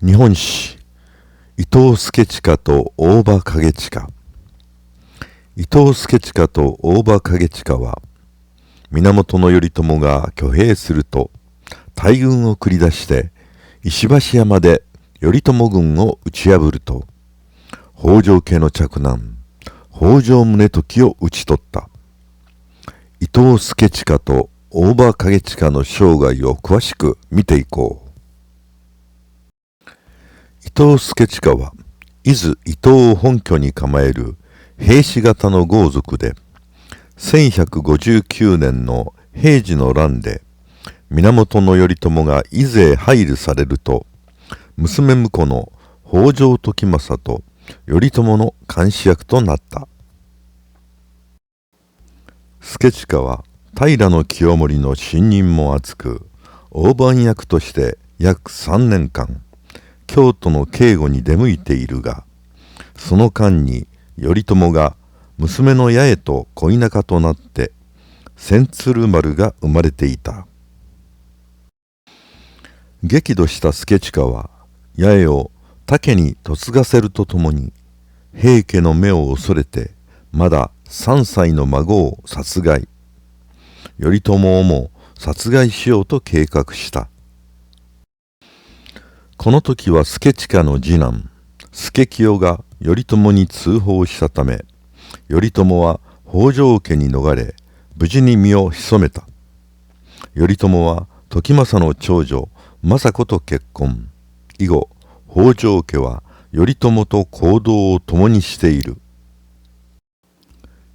日本史伊藤助親と大場景親。伊藤助親と大場景親は源頼朝が挙兵すると大軍を繰り出して石橋山で頼朝軍を打ち破ると北条家の嫡男北条宗時を討ち取った。伊藤助親と大場景親の生涯を詳しく見ていこう。伊藤助親は伊豆伊東を本拠に構える平氏型の豪族で、1159年の平治の乱で源頼朝が伊豆へ配流されると、娘婿の北条時政と頼朝の監視役となった。助親は平清盛の信任も厚く、大番役として約3年間京都の警護に出向いているが、その間に頼朝が娘の八重と恋仲となって千鶴丸が生まれていた。激怒した助親は八重を武に嫁がせるとともに、平家の目を恐れてまだ3歳の孫を殺害、頼朝をも殺害しようと計画した。この時は助親の次男助清が頼朝に通報したため、頼朝は北条家に逃れ無事に身を潜めた。頼朝は時政の長女政子と結婚。以後北条家は頼朝と行動を共にしている。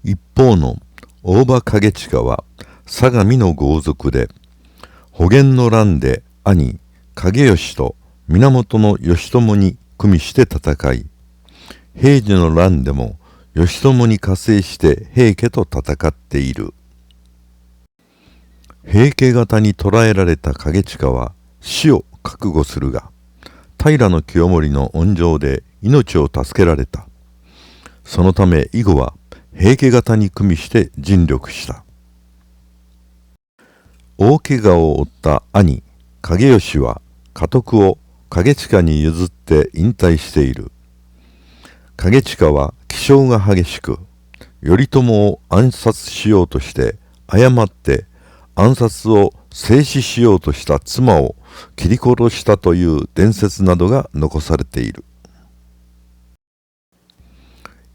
一方の大場景親は相模の豪族で、保元の乱で兄景義と源義朝に組みして戦い、平治の乱でも義朝に加勢して平家と戦っている。平家方に捕らえられた景親は死を覚悟するが、平清盛の恩情で命を助けられた。そのため以後は平家方に組みして尽力した。大怪我を負った兄景義は家督を景親に譲って引退している。景親は気性が激しく、頼朝を暗殺しようとして誤って暗殺を制止しようとした妻を切り殺したという伝説などが残されている。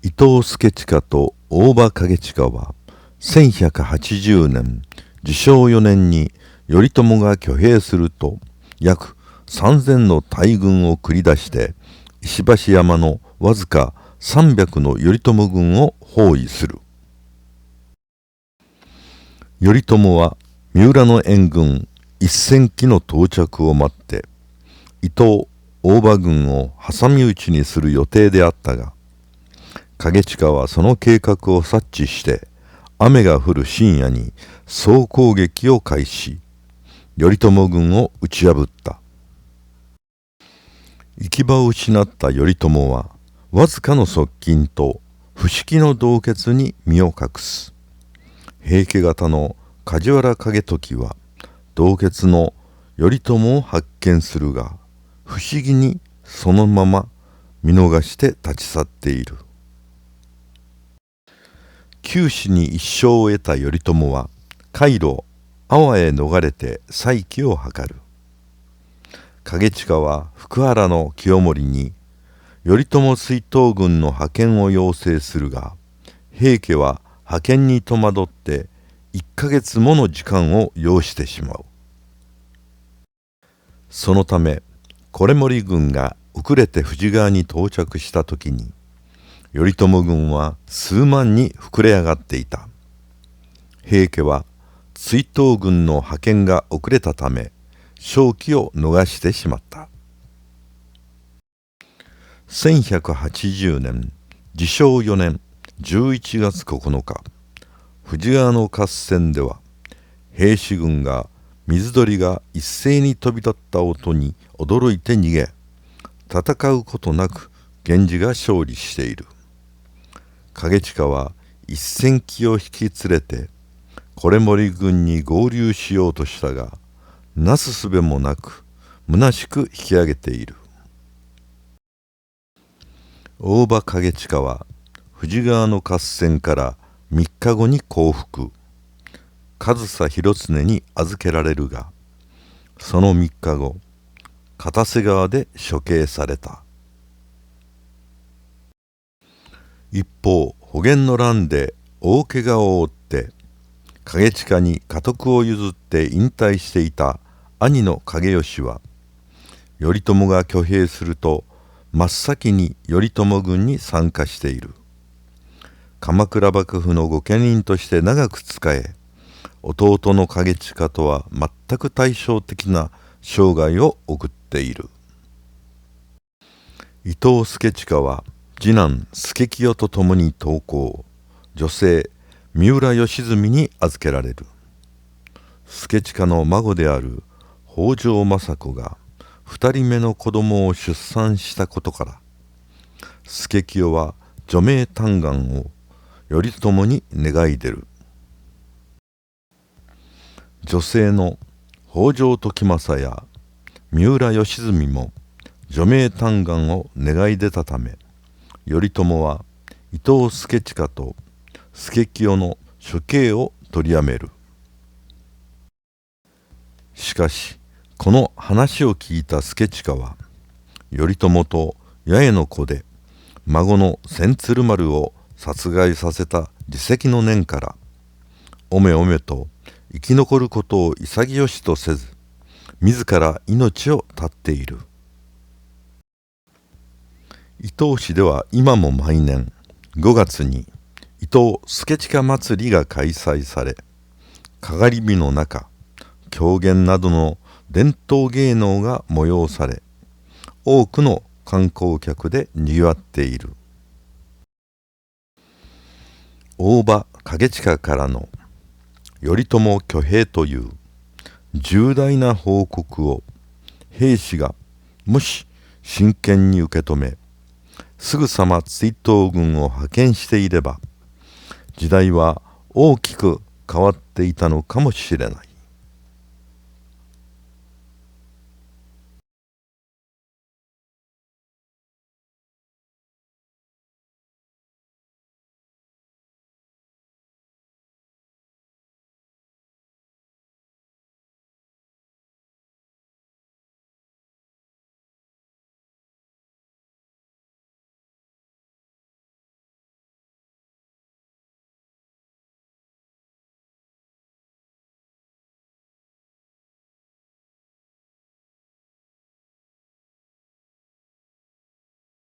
伊藤助親と大場景親は1180年治承4年に頼朝が挙兵すると、約3000の大軍を繰り出して石橋山のわずか300の頼朝軍を包囲する。頼朝は三浦の援軍1000騎の到着を待って伊藤大場軍を挟み撃ちにする予定であったが、景親はその計画を察知して雨が降る深夜に総攻撃を開始、頼朝軍を打ち破った。行き場を失った頼朝はわずかの側近と不識の同穴に身を隠す。平家方の梶原景時は同穴の頼朝を発見するが、不思議にそのまま見逃して立ち去っている。九死に一生を得た頼朝は海路安房へ逃れて再起を図る。景親は福原の清盛に頼朝追討軍の派遣を要請するが、平家は派遣に戸惑って1ヶ月もの時間を要してしまう。そのため維盛軍が遅れて富士川に到着した時に、頼朝軍は数万に膨れ上がっていた。平家は追討軍の派遣が遅れたため勝機を逃してしまった。1180年治承4年11月9日、富士川の合戦では平氏軍が水鳥が一斉に飛び立った音に驚いて逃げ、戦うことなく源氏が勝利している。景親は1000騎を引き連れて維盛軍に合流しようとしたが、なすすべもなく虚しく引き上げている。大場景親は富士川の合戦から3日後に降伏、上総広常に預けられるが、その3日後、片瀬川で処刑された。一方、保元の乱で大怪我を負って景親に家督を譲って引退していた兄の景義は、頼朝が挙兵すると真っ先に頼朝軍に参加している。鎌倉幕府の御家人として長く仕え、弟の景親とは全く対照的な生涯を送っている。伊藤助親は次男助清と共に投降、女性三浦義澄に預けられる。助親の孫である北条政子が2人目の子供を出産したことから、助清は除名嘆願を頼朝に願い出る。女性の北条時政や三浦義澄も除名嘆願を願い出たため、頼朝は伊藤助親と助清の処刑を取りやめる。しかしこの話を聞いた助親は、頼朝と八重の子で孫の千鶴丸を殺害させた自責の念から、おめおめと生き残ることを潔しとせず、自ら命を絶っている。伊東市では今も毎年5月に伊東助親祭りが開催され、かがり火の中、狂言などの伝統芸能が催され、多くの観光客でにぎわっている。大場景親からの頼朝挙兵という重大な報告を兵士がもし真剣に受け止め、すぐさま追討軍を派遣していれば、時代は大きく変わっていたのかもしれない。